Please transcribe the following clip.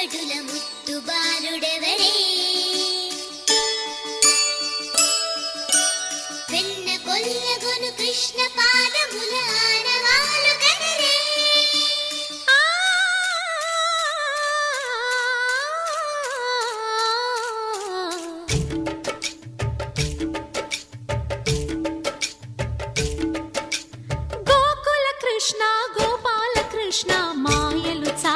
ముద్దుల ముత్తు బాలుడెవరే వెన్న కొల్లగొను కృష్ణ పాదముల ఆనవాలు కనరే గోకుల కృష్ణ గోపాల కృష్ణ మాయలు చా